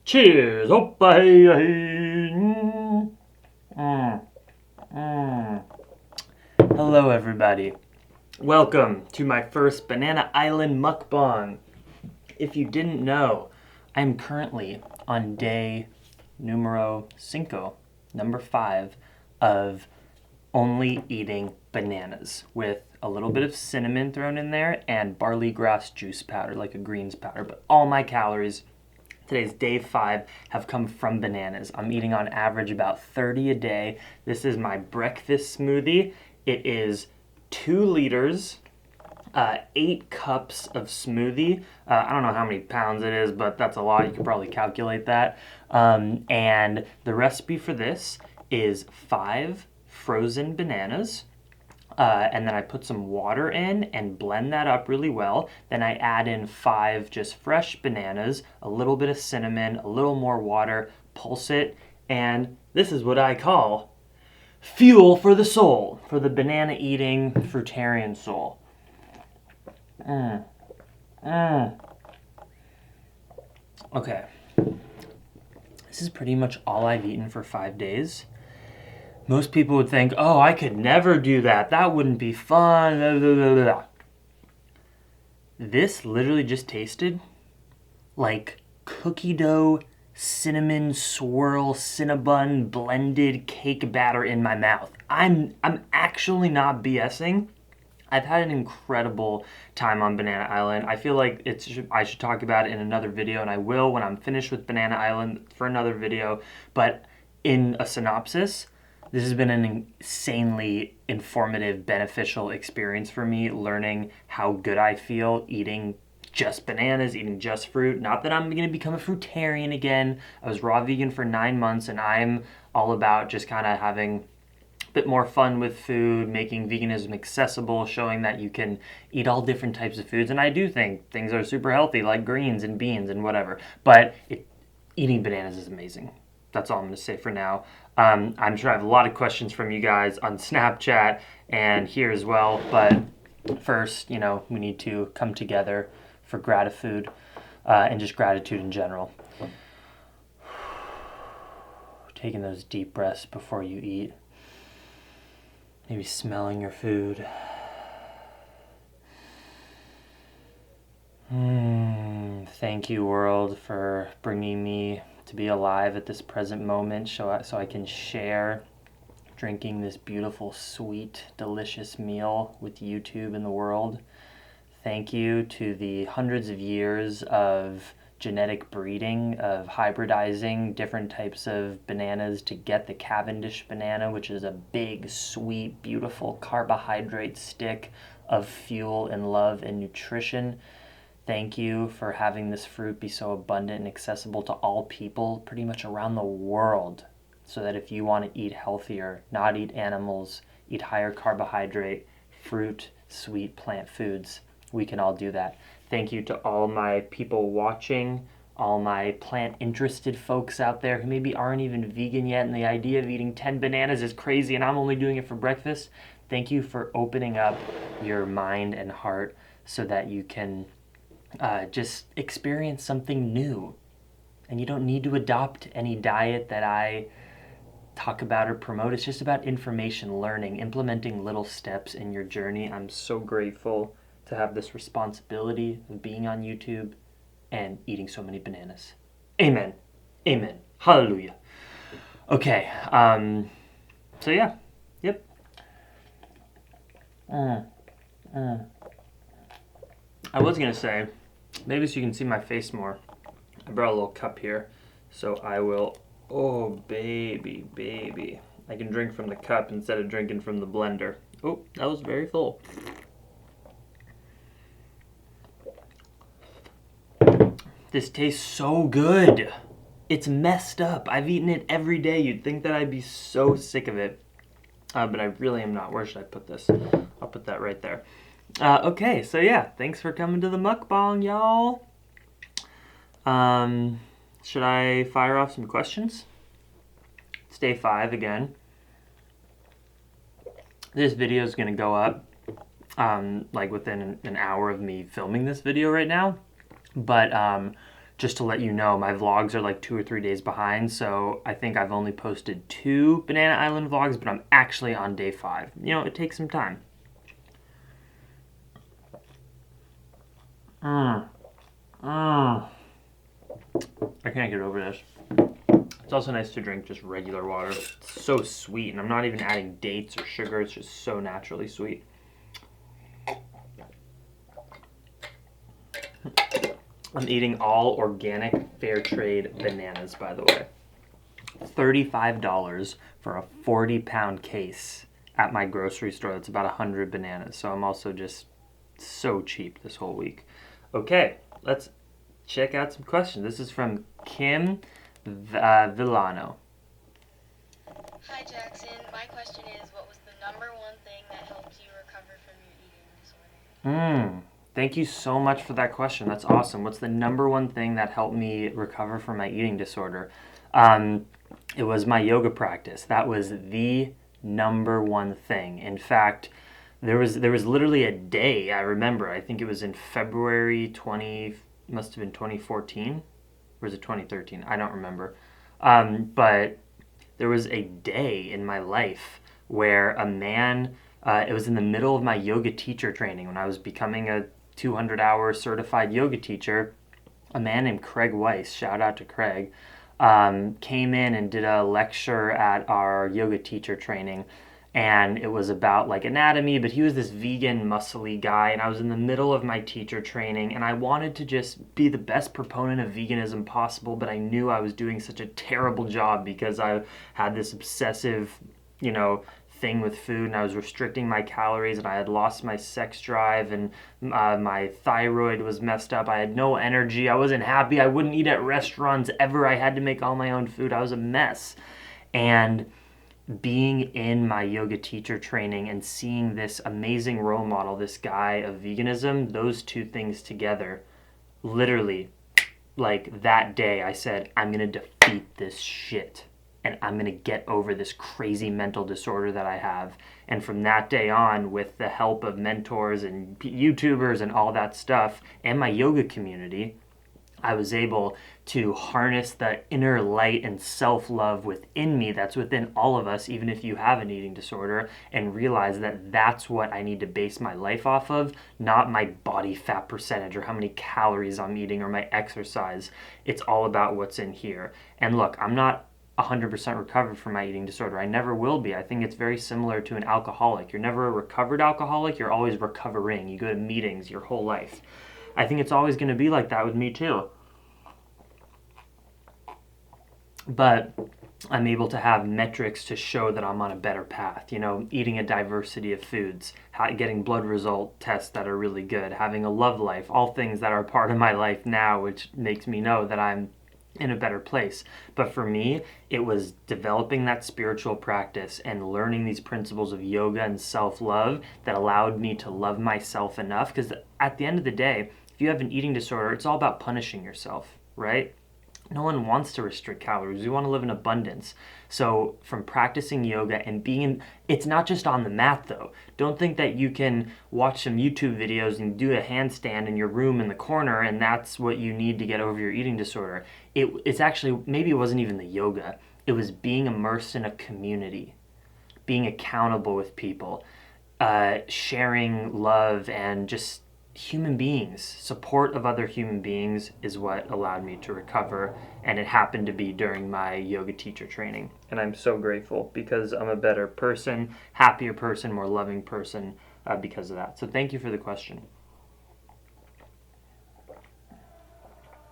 Cheers! Oh, hey, hey. Hello, everybody. Welcome to my first Banana Island mukbang. If you didn't know, I'm currently on day numero cinco, number 5, of only eating bananas with a little bit of cinnamon thrown in there and barley grass juice powder, like a greens powder. But all my calories, today's day 5, have come from bananas. I'm eating on average about 30 a day. This is my breakfast smoothie. It is 2 liters, 8 cups of smoothie. I don't know how many pounds it is, but that's a lot. You could probably calculate that. And the recipe for this is 5 frozen bananas. And then I put some water in and blend that up really well. Then I add in 5 just fresh bananas, a little bit of cinnamon, a little more water, pulse it, and this is what I call fuel for the soul, for the banana eating fruitarian soul. Okay. This is pretty much all I've eaten for 5 days. Most people would think, oh, I could never do that. That wouldn't be fun. Blah, blah, blah, blah. This literally just tasted like cookie dough, cinnamon swirl, cinnabon blended cake batter in my mouth. I'm actually not BSing. I've had an incredible time on Banana Island. I feel like I should talk about it in another video, and I will when I'm finished with Banana Island for another video. But in a synopsis, this has been an insanely informative, beneficial experience for me, learning how good I feel eating just bananas, eating just fruit. Not that I'm going to become a fruitarian again. I was raw vegan for 9 months, and I'm all about just kind of having a bit more fun with food, making veganism accessible, showing that you can eat all different types of foods. And I do think things are super healthy, like greens and beans and whatever. But eating bananas is amazing. That's all I'm going to say for now. I'm sure I have a lot of questions from you guys on Snapchat and here as well. But first, we need to come together for gratitude and just gratitude in general. Taking those deep breaths before you eat. Maybe smelling your food. Thank you, world, for bringing me to be alive at this present moment so I can share drinking this beautiful, sweet, delicious meal with YouTube and the world. Thank you to the hundreds of years of genetic breeding, of hybridizing different types of bananas to get the Cavendish banana, which is a big, sweet, beautiful carbohydrate stick of fuel and love and nutrition. Thank you for having this fruit be so abundant and accessible to all people pretty much around the world, so that if you want to eat healthier, not eat animals, eat higher carbohydrate, fruit, sweet plant foods, we can all do that. Thank you to all my people watching, all my plant-interested folks out there who maybe aren't even vegan yet, and the idea of eating 10 bananas is crazy and I'm only doing it for breakfast. Thank you for opening up your mind and heart so that you can just experience something new. And you don't need to adopt any diet that I talk about or promote. It's just about information, learning, implementing little steps in your journey. I'm so grateful to have this responsibility of being on YouTube and eating so many bananas. Amen. Amen. Hallelujah. Okay. So yeah. Yep. I was going to say, maybe so you can see my face more, I brought a little cup here, so I will, oh baby, baby, I can drink from the cup instead of drinking from the blender. Oh, that was very full. This tastes so good. It's messed up. I've eaten it every day. You'd think that I'd be so sick of it, but I really am not. Where should I put this? I'll put that right there. Okay, so yeah, thanks for coming to the mukbang, y'all. Should I fire off some questions? It's day 5 again. This video is going to go up like within an hour of me filming this video right now. But just to let you know, my vlogs are like 2 or 3 days behind, so I think I've only posted 2 Banana Island vlogs, but I'm actually on day 5. You know, it takes some time. I can't get over this. It's also nice to drink just regular water. It's so sweet, and I'm not even adding dates or sugar. It's just so naturally sweet. I'm eating all organic, fair trade bananas, by the way. $35 for a 40-pound case at my grocery store. That's about 100 bananas. So I'm also just so cheap this whole week. Okay, let's check out some questions. This is from Kim Villano. Hi Jackson, my question is, what was the number one thing that helped you recover from your eating disorder? Thank you so much for that question. That's awesome. What's the number one thing that helped me recover from my eating disorder? It was my yoga practice. That was the number one thing. In fact, there was literally a day, I remember, I think it was in February must have been 2014, or was it 2013? I don't remember. But there was a day in my life where a man, it was in the middle of my yoga teacher training when I was becoming a 200-hour certified yoga teacher. A man named Craig Weiss, shout out to Craig, came in and did a lecture at our yoga teacher training. And it was about like anatomy, but he was this vegan, muscly guy, and I was in the middle of my teacher training, and I wanted to just be the best proponent of veganism possible, but I knew I was doing such a terrible job because I had this obsessive, thing with food, and I was restricting my calories, and I had lost my sex drive, and my thyroid was messed up. I had no energy. I wasn't happy. I wouldn't eat at restaurants ever. I had to make all my own food. I was a mess. And being in my yoga teacher training and seeing this amazing role model, this guy of veganism, those two things together, literally, like that day I said, I'm going to defeat this shit and I'm going to get over this crazy mental disorder that I have. And from that day on, with the help of mentors and YouTubers and all that stuff and my yoga community, I was able to harness the inner light and self-love within me that's within all of us, even if you have an eating disorder, and realize that that's what I need to base my life off of, not my body fat percentage or how many calories I'm eating or my exercise. It's all about what's in here. And look, I'm not 100% recovered from my eating disorder. I never will be. I think it's very similar to an alcoholic. You're never a recovered alcoholic. You're always recovering. You go to meetings your whole life. I think it's always going to be like that with me too. But I'm able to have metrics to show that I'm on a better path. Eating a diversity of foods, getting blood result tests that are really good, having a love life, all things that are part of my life now, which makes me know that I'm in a better place. But for me, it was developing that spiritual practice and learning these principles of yoga and self-love that allowed me to love myself enough. Because at the end of the day, if you have an eating disorder, it's all about punishing yourself, right? No one wants to restrict calories. We want to live in abundance. So from practicing yoga and it's not just on the mat though. Don't think that you can watch some YouTube videos and do a handstand in your room in the corner and that's what you need to get over your eating disorder. It's actually, maybe it wasn't even the yoga. It was being immersed in a community, being accountable with people, sharing love and just human beings. Support of other human beings is what allowed me to recover, and it happened to be during my yoga teacher training. And I'm so grateful because I'm a better person, happier person, more loving person because of that. So thank you for the question.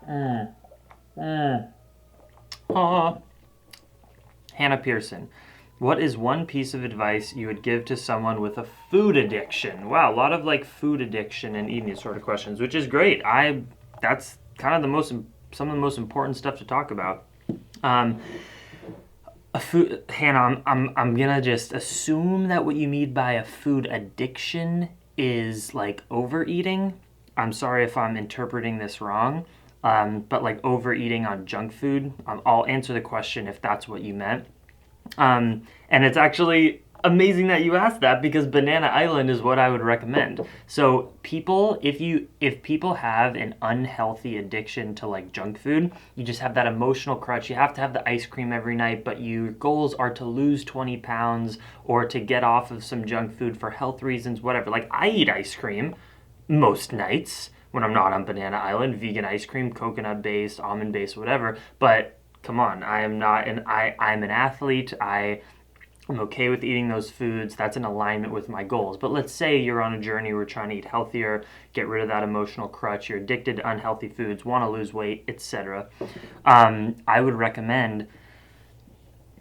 Hannah Pearson. What is one piece of advice you would give to someone with a food addiction? Wow, a lot of food addiction and eating disorder questions, which is great. That's kind of some of the most important stuff to talk about. Hannah, I'm gonna just assume that what you mean by a food addiction is overeating. I'm sorry if I'm interpreting this wrong, but overeating on junk food. I'll answer the question if that's what you meant. And it's actually amazing that you asked that, because Banana Island is what I would recommend. So people, if people have an unhealthy addiction to like junk food, you just have that emotional crutch. You have to have the ice cream every night, but your goals are to lose 20 pounds or to get off of some junk food for health reasons, whatever. Like I eat ice cream most nights when I'm not on Banana Island, vegan ice cream, coconut based, almond based, whatever. But come on, I am not an I'm an athlete. I'm okay with eating those foods. That's in alignment with my goals. But let's say you're on a journey, we're trying to eat healthier, get rid of that emotional crutch, you're addicted to unhealthy foods, want to lose weight, etc. I would recommend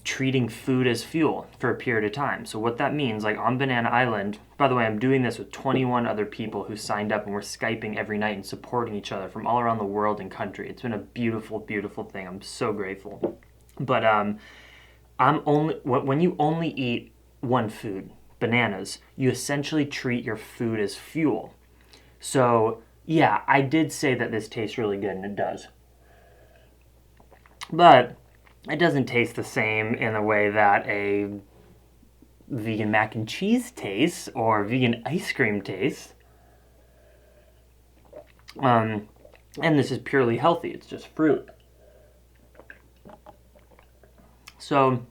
treating food as fuel for a period of time. So what that means, like on Banana Island, by the way, I'm doing this with 21 other people who signed up, and we're Skyping every night and supporting each other from all around the world and country. It's been a beautiful, beautiful thing. I'm so grateful. But when you only eat one food, bananas, you essentially treat your food as fuel. So yeah, I did say that this tastes really good, and it does. But it doesn't taste the same in the way that a vegan mac and cheese tastes or vegan ice cream tastes. And this is purely healthy. It's just fruit. So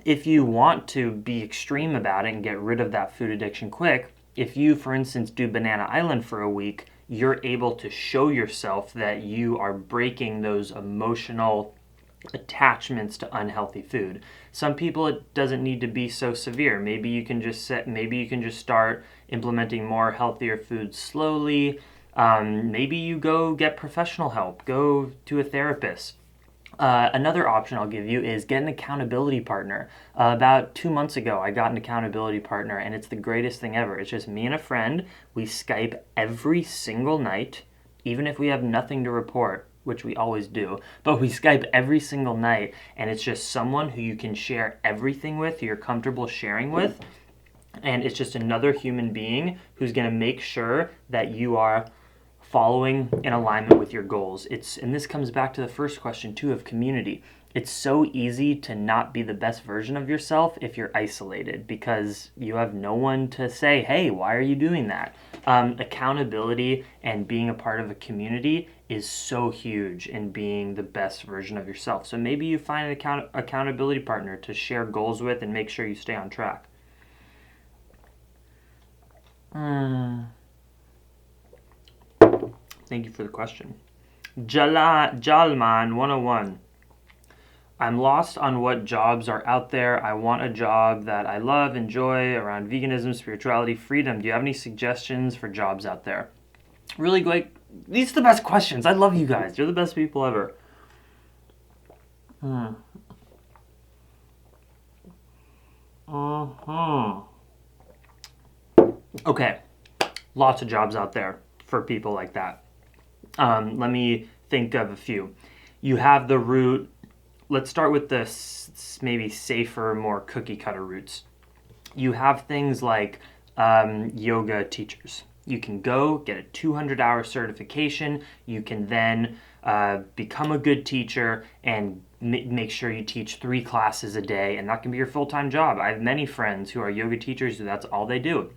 if you want to be extreme about it and get rid of that food addiction quick, if you, for instance, do Banana Island for a week, you're able to show yourself that you are breaking those emotional attachments to unhealthy food. Some people, it doesn't need to be so severe. Maybe you can just start implementing more healthier foods slowly. Maybe you go get professional help, go to a therapist. Another option I'll give you is get an accountability partner. About 2 months ago, I got an accountability partner, and it's the greatest thing ever. It's just me and a friend. We Skype every single night, even if we have nothing to report, which we always do, but we Skype every single night, and it's just someone who you can share everything with, who you're comfortable sharing with, and it's just another human being who's going to make sure that you are following in alignment with your goals. And this comes back to the first question too of community. It's so easy to not be the best version of yourself if you're isolated, because you have no one to say, hey, why are you doing that? Accountability and being a part of a community is so huge in being the best version of yourself. So maybe you find an accountability partner to share goals with and make sure you stay on track. Thank you for the question. Jalman 101. I'm lost on what jobs are out there. I want a job that I love, enjoy, around veganism, spirituality, freedom. Do you have any suggestions for jobs out there? Really great. These are the best questions. I love you guys. You're the best people ever. Okay. Lots of jobs out there for people like that. Let me think of a few. You have the route. Let's start with the maybe safer, more cookie cutter routes. You have things like yoga teachers. You can go get a 200-hour certification. You can then become a good teacher and make sure you teach 3 classes a day, and that can be your full-time job. I have many friends who are yoga teachers who that's all they do.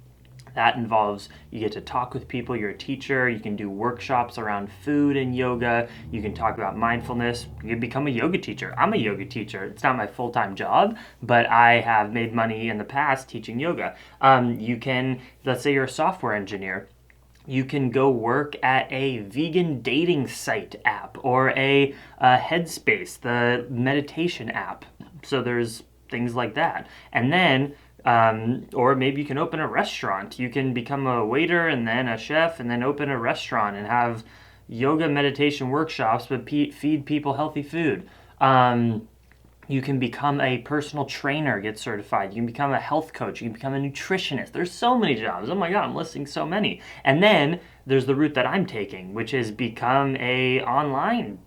That involves you get to talk with people, you're a teacher, you can do workshops around food and yoga, you can talk about mindfulness, you can become a yoga teacher. I'm a yoga teacher. It's not my full-time job, but I have made money in the past teaching yoga. You can, let's say you're a software engineer, you can go work at a vegan dating site app or a Headspace, the meditation app. So there's things like that. And then or maybe you can open a restaurant. You can become a waiter and then a chef and then open a restaurant and have yoga meditation workshops, but feed people healthy food. You can become a personal trainer, get certified. You can become a health coach. You can become a nutritionist. There's so many jobs. Oh my God, I'm listing so many. And then there's the route that I'm taking, which is become a online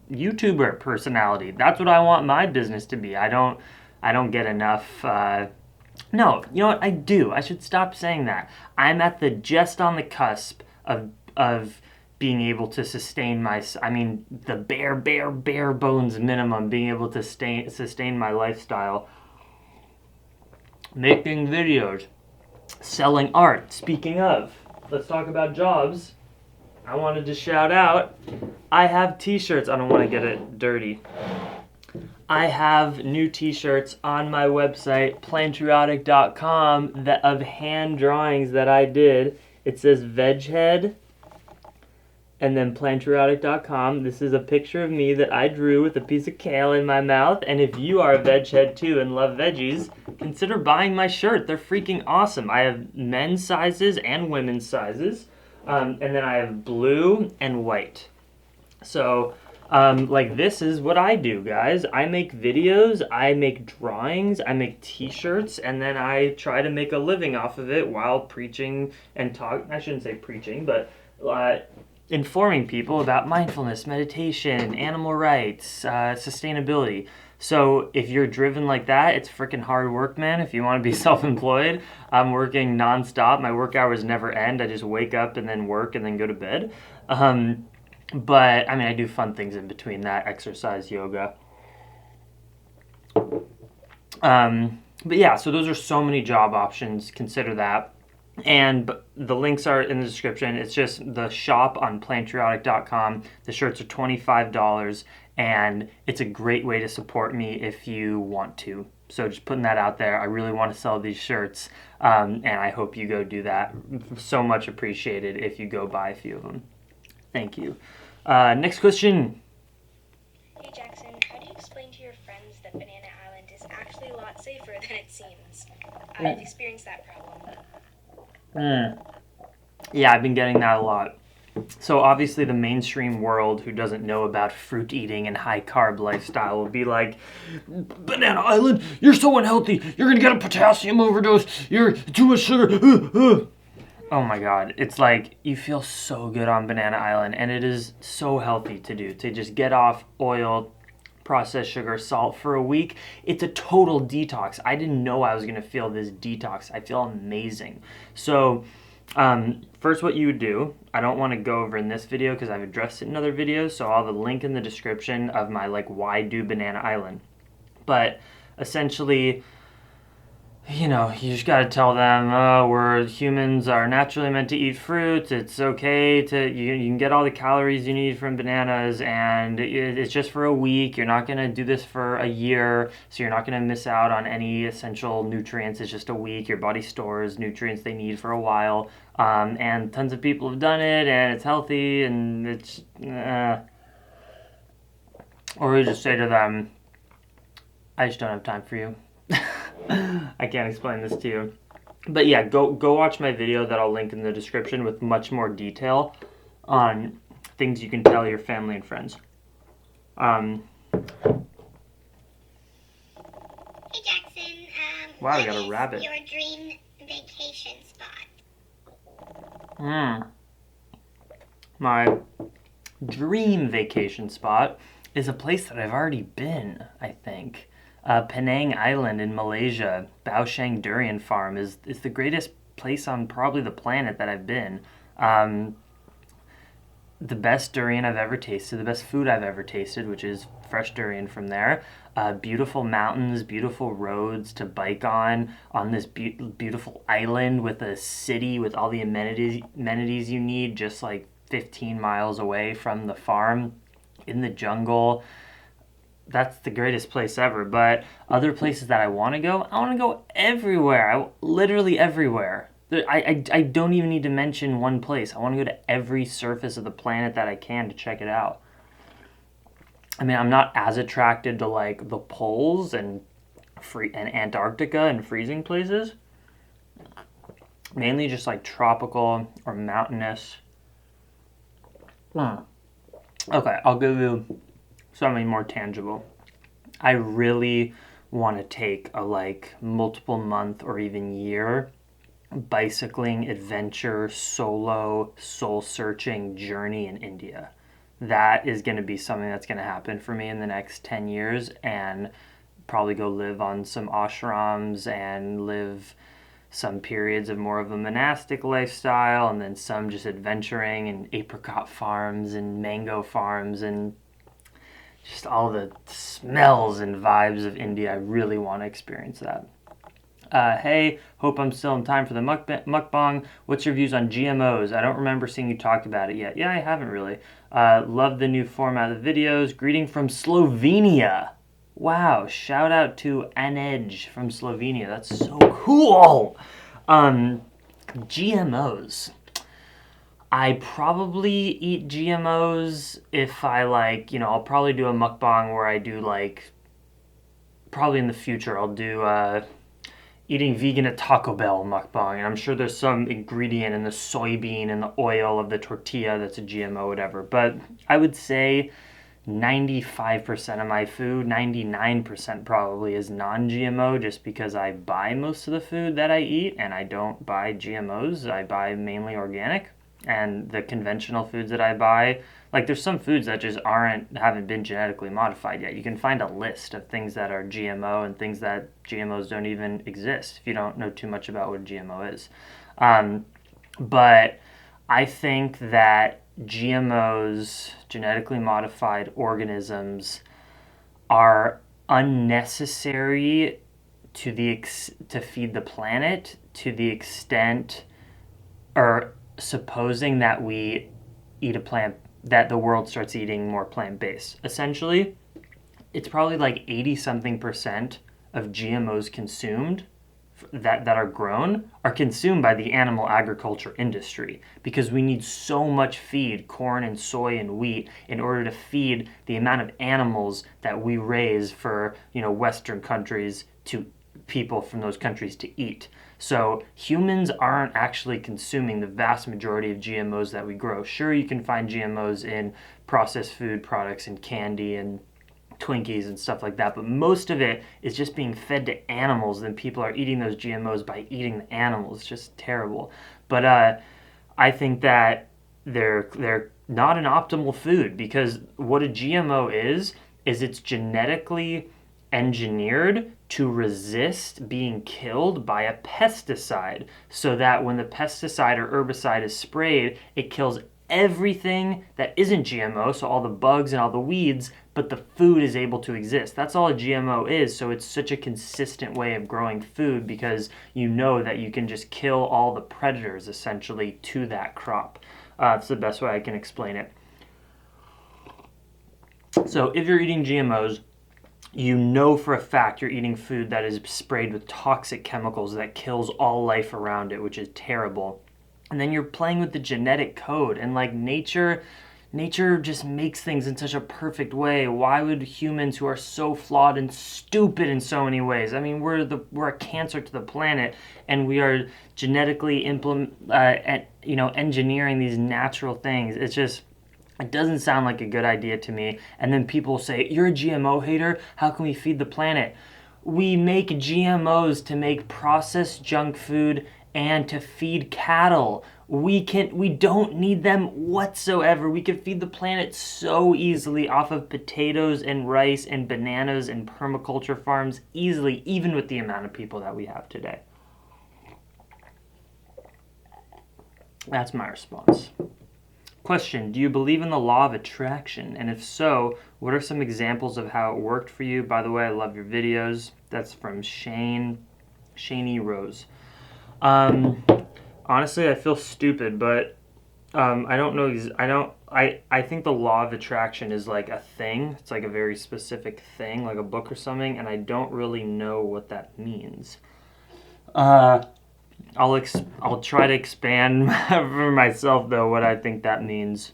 YouTuber personality. That's what I want my business to be. I don't get enough. No, you know what? I do. I should stop saying that. I'm at the just on the cusp of being able to sustain the bare bones minimum, being able to sustain my lifestyle making videos, selling art. Speaking of, let's talk about jobs. I wanted to shout out, I have t-shirts. I don't want to get it dirty. I have new t-shirts on my website, Plantriotic.com, of hand drawings that I did. It says Veg Head, and then Plantriotic.com. This is a picture of me that I drew with a piece of kale in my mouth. And if you are a veg head too and love veggies, consider buying my shirt. They're freaking awesome. I have men's sizes and women's sizes. And then I have blue and white. So, like, this is what I do, guys. I make videos, I make drawings, I make t-shirts, and then I try to make a living off of it while preaching and I shouldn't say preaching, but informing people about mindfulness, meditation, animal rights, sustainability. So if you're driven like that, it's freaking hard work, man. If you want to be self-employed, I'm working nonstop. My work hours never end. I just wake up and then work and then go to bed. But I mean, I do fun things in between that, exercise, yoga. But yeah, so those are so many job options. Consider that. And the links are in the description. It's just the shop on Plantriotic.com. The shirts are $25, and it's a great way to support me if you want to. So just putting that out there. I really want to sell these shirts, and I hope you go do that. So much appreciated if you go buy a few of them. Thank you. Next question. Hey Jackson, how do you explain to your friends that Banana Island is actually a lot safer than it seems? I've experienced that problem. Yeah, I've been getting that a lot. So obviously the mainstream world who doesn't know about fruit eating and high carb lifestyle will be like, Banana Island, you're so unhealthy. You're going to get a potassium overdose. You're too much sugar. Oh my God. It's like you feel so good on Banana Island, and it is so healthy to do, to just get off oil, processed sugar, salt for a week. It's a total detox. I didn't know I was going to feel this detox. I feel amazing. So first what you would do, I don't want to go over in this video because I've addressed it in other videos, so I'll have a link in the description of my why do Banana Island. But essentially, you just got to tell them, humans are naturally meant to eat fruits. It's okay you can get all the calories you need from bananas, and it's just for a week. You're not going to do this for a year, so you're not going to miss out on any essential nutrients. It's just a week. Your body stores nutrients they need for a while, and tons of people have done it, and it's healthy, and it's, or we just say to them, I just don't have time for you. I can't explain this to you. But yeah, go watch my video that I'll link in the description with much more detail on things you can tell your family and friends. Hey Jackson, Wow, I what got a is rabbit. your dream vacation spot? My dream vacation spot is a place that I've already been, I think. Penang Island in Malaysia, Baoshang Durian Farm is the greatest place on probably the planet that I've been. The best durian I've ever tasted, the best food I've ever tasted, which is fresh durian from there. Beautiful mountains, beautiful roads to bike on this beautiful island with a city with all the amenities you need, just like 15 miles away from the farm in the jungle. That's the greatest place ever. But other places that I want to go everywhere. Literally everywhere. I don't even need to mention one place. I want to go to every surface of the planet that I can to check it out. I mean, I'm not as attracted to the poles and Antarctica and freezing places. Mainly just tropical or mountainous. Okay, I'll give you something more tangible. I really want to take a multiple month or even year bicycling adventure solo soul searching journey in India. That is going to be something that's going to happen for me in the next 10 years, and probably go live on some ashrams and live some periods of more of a monastic lifestyle, and then some just adventuring and apricot farms and mango farms and just all the smells and vibes of India. I really want to experience that. Hey, hope I'm still in time for the mukbang. What's your views on GMOs? I don't remember seeing you talk about it yet. Yeah, I haven't really. Love the new format of the videos. Greeting from Slovenia. Wow, shout out to Anej from Slovenia. That's so cool. GMOs. I probably eat GMOs if I I'll probably do a mukbang where I do probably in the future I'll do eating vegan at Taco Bell mukbang, and I'm sure there's some ingredient in the soybean and the oil of the tortilla that's a GMO, whatever. But I would say 95% of my food, 99% probably, is non-GMO, just because I buy most of the food that I eat and I don't buy GMOs. I buy mainly organic, and the conventional foods that I buy, there's some foods that just haven't been genetically modified yet. You can find a list of things that are GMO and things that GMOs don't even exist if you don't know too much about what GMO is. But I think that GMOs, genetically modified organisms, are unnecessary to feed the planet, to the extent, or supposing that we eat a plant, that the world starts eating more plant-based. Essentially, it's probably 80-something% of GMOs consumed that are grown are consumed by the animal agriculture industry, because we need so much feed, corn and soy and wheat, in order to feed the amount of animals that we raise for Western countries, to people from those countries to eat. So humans aren't actually consuming the vast majority of GMOs that we grow. Sure, you can find GMOs in processed food products and candy and Twinkies and stuff like that, but most of it is just being fed to animals, then people are eating those GMOs by eating the animals. It's just terrible. But I think that they're not an optimal food, because what a GMO is it's genetically engineered to resist being killed by a pesticide, so that when the pesticide or herbicide is sprayed, it kills everything that isn't GMO, so all the bugs and all the weeds, but the food is able to exist. That's all a GMO is, so it's such a consistent way of growing food, because you know that you can just kill all the predators, essentially, to that crop. That's the best way I can explain it. So if you're eating GMOs, you know for a fact you're eating food that is sprayed with toxic chemicals that kills all life around it, which is terrible. And then you're playing with the genetic code, and nature just makes things in such a perfect way. Why would humans, who are so flawed and stupid in so many ways, I mean, we're a cancer to the planet, and we are genetically engineering these natural things. It doesn't sound like a good idea to me. And then people say, you're a GMO hater, how can we feed the planet? We make GMOs to make processed junk food and to feed cattle. We don't need them whatsoever. We can feed the planet so easily off of potatoes and rice and bananas and permaculture farms, easily, even with the amount of people that we have today. That's my response. Question, do you believe in the law of attraction? And if so, what are some examples of how it worked for you? By the way, I love your videos. That's from Shaney Rose. Honestly, I feel stupid, but I don't know. I think the law of attraction is a thing. It's a very specific thing, like a book or something, and I don't really know what that means. I'll try to expand for myself, though, what I think that means.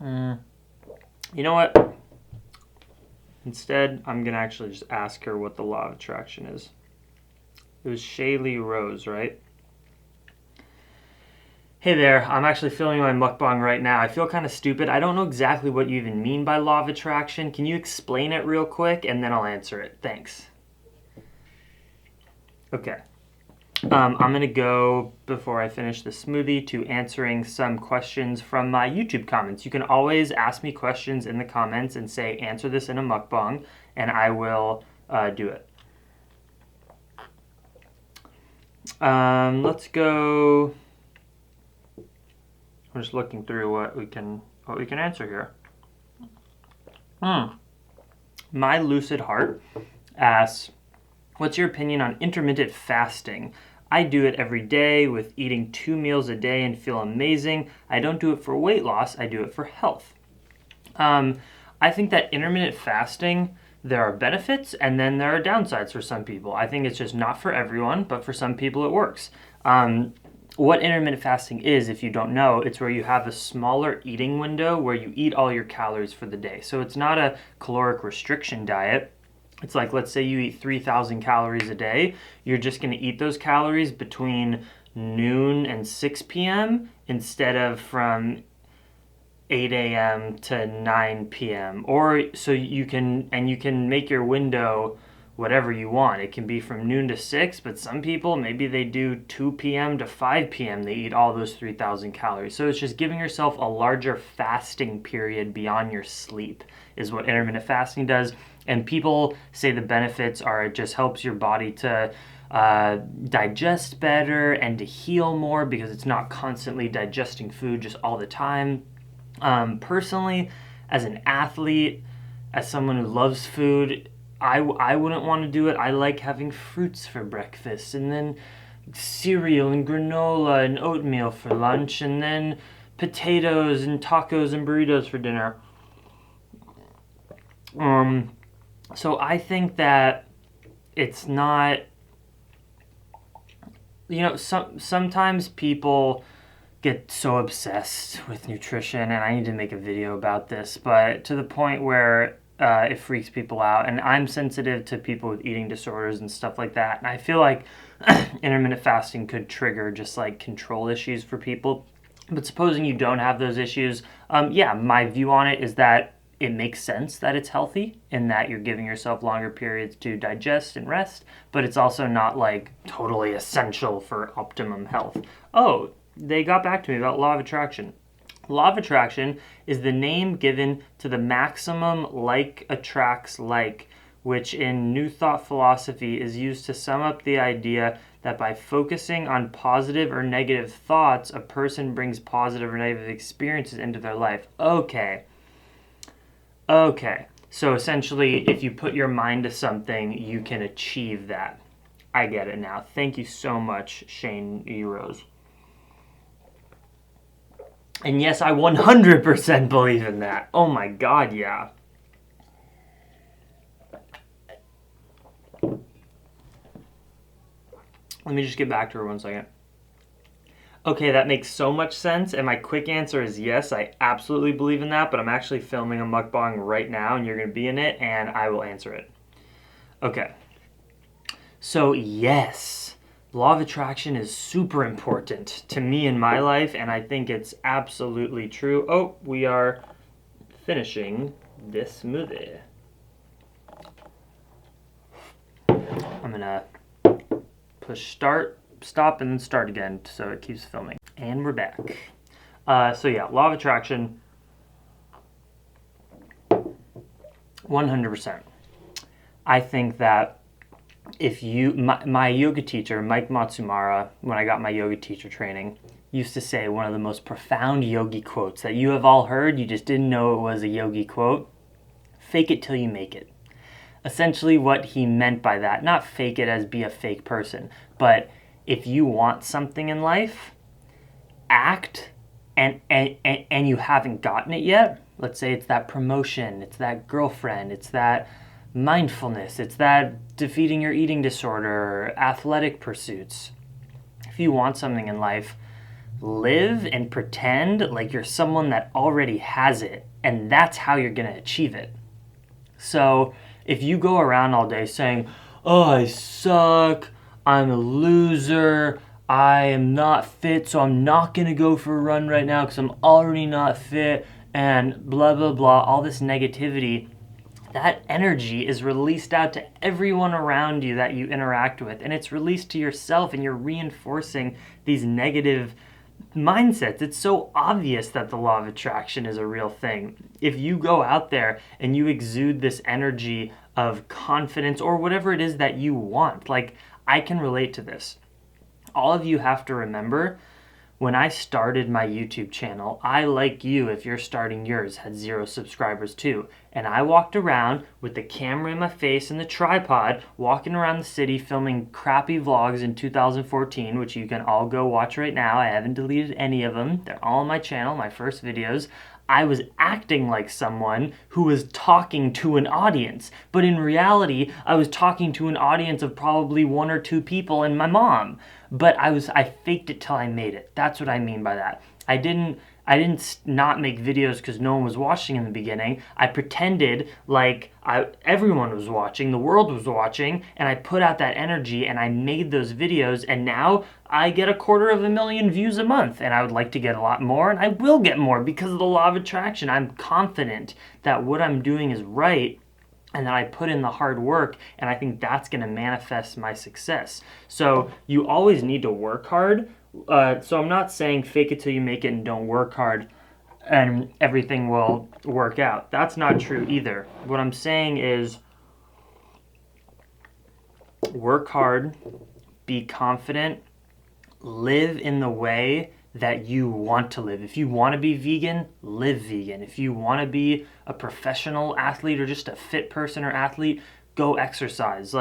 You know what? Instead, I'm going to actually just ask her what the law of attraction is. It was Shaylee Rose, right? Hey there, I'm actually filming my mukbang right now. I feel kind of stupid. I don't know exactly what you even mean by law of attraction. Can you explain it real quick, and then I'll answer it? Thanks. Okay. I'm going to go, before I finish the smoothie, to answering some questions from my YouTube comments. You can always ask me questions in the comments and say, answer this in a mukbang, and I will do it. Let's go. I'm just looking through what we can answer here. My Lucid Heart asks, What's your opinion on intermittent fasting? I do it every day with eating 2 meals a day and feel amazing. I don't do it for weight loss, I do it for health. I think that intermittent fasting, there are benefits and then there are downsides for some people. I think it's just not for everyone, but for some people it works. What intermittent fasting is, if you don't know, it's where you have a smaller eating window where you eat all your calories for the day. So it's not a caloric restriction diet. It's like, let's say you eat 3,000 calories a day. You're just going to eat those calories between noon and 6 p.m. instead of from 8 a.m. to 9 p.m. Or so you can make your window whatever you want. It can be from noon to 6, but some people, maybe they do 2 p.m. to 5 p.m. They eat all those 3,000 calories. So it's just giving yourself a larger fasting period beyond your sleep is what intermittent fasting does. And people say the benefits are it just helps your body to digest better and to heal more because it's not constantly digesting food just all the time. Personally, as an athlete, as someone who loves food, I wouldn't want to do it. I like having fruits for breakfast and then cereal and granola and oatmeal for lunch and then potatoes and tacos and burritos for dinner. So I think that it's not, sometimes people get so obsessed with nutrition, and I need to make a video about this, but to the point where it freaks people out, and I'm sensitive to people with eating disorders and stuff like that, and I feel like intermittent fasting could trigger just like control issues for people. But supposing you don't have those issues, my view on it is that it makes sense that it's healthy in that you're giving yourself longer periods to digest and rest, but it's also not like totally essential for optimum health. Oh, they got back to me about law of attraction. Law of attraction is the name given to the maximum like attracts like, which in New Thought philosophy is used to sum up the idea that by focusing on positive or negative thoughts, a person brings positive or negative experiences into their life. Okay, so essentially, if you put your mind to something, you can achieve that. I get it now. Thank you so much, Shane Rose. And yes, I 100% believe in that. Oh my God, yeah. Let me just get back to her 1 second. Okay, that makes so much sense, and my quick answer is yes, I absolutely believe in that, but I'm actually filming a mukbang right now, and you're going to be in it, and I will answer it. Okay. So, yes, law of attraction is super important to me in my life, and I think it's absolutely true. Oh, we are finishing this smoothie. I'm going to push start, stop, and then start again so it keeps filming. And we're back. Law of attraction, 100%. I think that if you, my yoga teacher, Mike Matsumara, when I got my yoga teacher training, used to say one of the most profound yogi quotes that you have all heard, you just didn't know it was a yogi quote. Fake it till you make it. Essentially what he meant by that, not fake it as be a fake person, but if you want something in life, act, and you haven't gotten it yet. Let's say it's that promotion, it's that girlfriend, it's that mindfulness, it's that defeating your eating disorder, athletic pursuits. If you want something in life, live and pretend like you're someone that already has it, and that's how you're going to achieve it. So if you go around all day saying, oh, I suck, I'm a loser, I am not fit, so I'm not going to go for a run right now because I'm already not fit, and blah, blah, blah, all this negativity, that energy is released out to everyone around you that you interact with, and it's released to yourself, and you're reinforcing these negative mindsets. It's so obvious that the law of attraction is a real thing. If you go out there and you exude this energy of confidence or whatever it is that you want, like I can relate to this. All of you have to remember when I started my YouTube channel, I, like you, if you're starting yours, had 0 subscribers too. And I walked around with the camera in my face and the tripod, walking around the city filming crappy vlogs in 2014, which you can all go watch right now. I haven't deleted any of them. They're all on my channel, my first videos. I was acting like someone who was talking to an audience, but in reality, I was talking to an audience of probably 1 or 2 people and my mom. But I faked it till I made it. That's what I mean by that. I didn't not make videos because no one was watching in the beginning. I pretended like everyone was watching, the world was watching, and I put out that energy and I made those videos, and now I get 250,000 views a month, and I would like to get a lot more, and I will get more because of the law of attraction. I'm confident that what I'm doing is right, and that I put in the hard work, and I think that's going to manifest my success. So you always need to work hard. So I'm not saying fake it till you make it and don't work hard and everything will work out. That's not true either. What I'm saying is work hard, be confident, live in the way that you want to live. If you want to be vegan, live vegan. If you want to be a professional athlete or just a fit person or athlete, go exercise.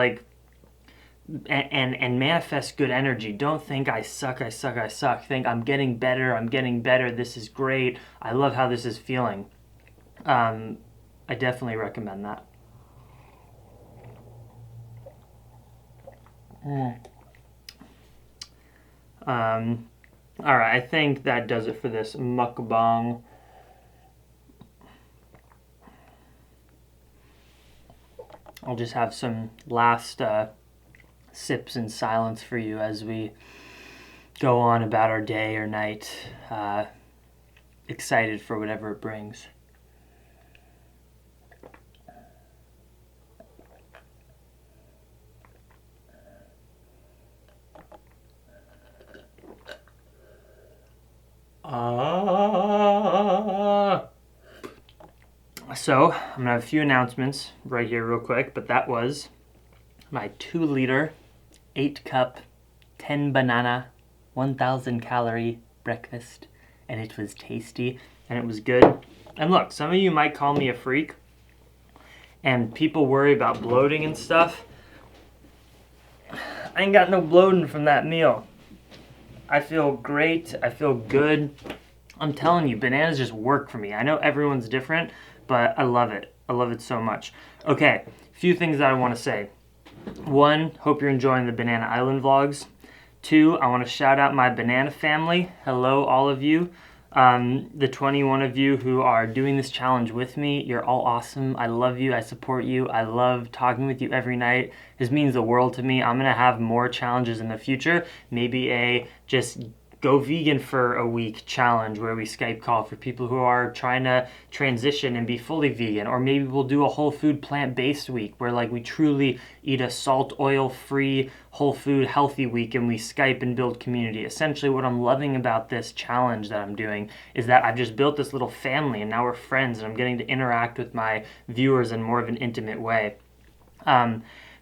And manifest good energy. Don't think I suck. Think I'm getting better. This is great. I love how this is feeling. I definitely recommend that. All right, I think that does it for this mukbang. I'll just have some last sips in silence for you as we go on about our day or night, excited for whatever it brings. So, I'm going to have a few announcements right here real quick, but that was my 2-liter, 8-cup, 10 banana, 1,000 calorie breakfast, and it was tasty, and it was good. And look, some of you might call me a freak, and people worry about bloating and stuff. I ain't got no bloating from that meal. I feel great. I feel good. I'm telling you, bananas just work for me. I know everyone's different, but I love it. I love it so much. Okay, a few things that I want to say. 1, hope you're enjoying the Banana Island vlogs. 2, I want to shout out my banana family. Hello, all of you. The 21 of you who are doing this challenge with me, you're all awesome. I love you. I support you. I love talking with you every night. This means the world to me. I'm going to have more challenges in the future. Maybe a just go vegan for a week challenge where we Skype call for people who are trying to transition and be fully vegan. Or maybe we'll do a whole food plant-based week where we truly eat a salt, oil-free, whole food, healthy week, and we Skype and build community. Essentially what I'm loving about this challenge that I'm doing is that I've just built this little family and now we're friends and I'm getting to interact with my viewers in more of an intimate way.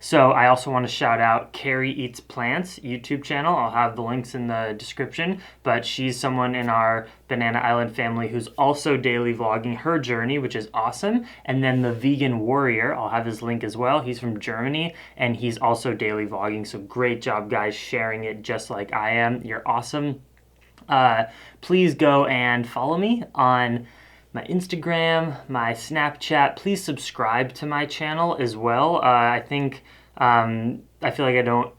So I also want to shout out Carrie Eats Plants YouTube channel. I'll have the links in the description, but she's someone in our Banana Island family who's also daily vlogging her journey, which is awesome. And then the Vegan Warrior, I'll have his link as well. He's from Germany and he's also daily vlogging. So great job, guys, sharing it just like I am. You're awesome. Please go and follow me on my Instagram, my Snapchat. Please subscribe to my channel as well. I feel like I don't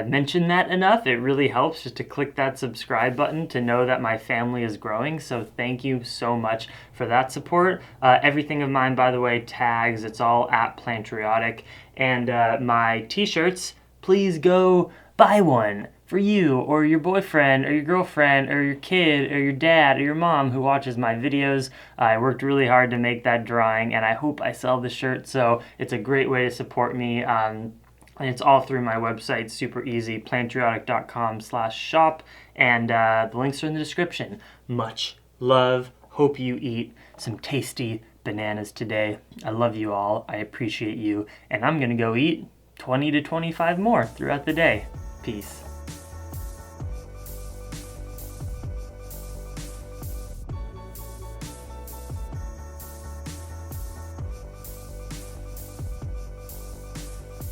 mention that enough. It really helps just to click that subscribe button to know that my family is growing. So thank you so much for that support. Everything of mine, by the way, tags, it's all at Plantriotic. And my t-shirts, please go buy one for you or your boyfriend or your girlfriend or your kid or your dad or your mom who watches my videos. I worked really hard to make that drawing and I hope I sell the shirt, so it's a great way to support me. And it's all through my website, super easy, plantriotic.com/shop, and the links are in the description. Much love. Hope you eat some tasty bananas today. I love you all. I appreciate you. And I'm going to go eat 20 to 25 more throughout the day. Peace.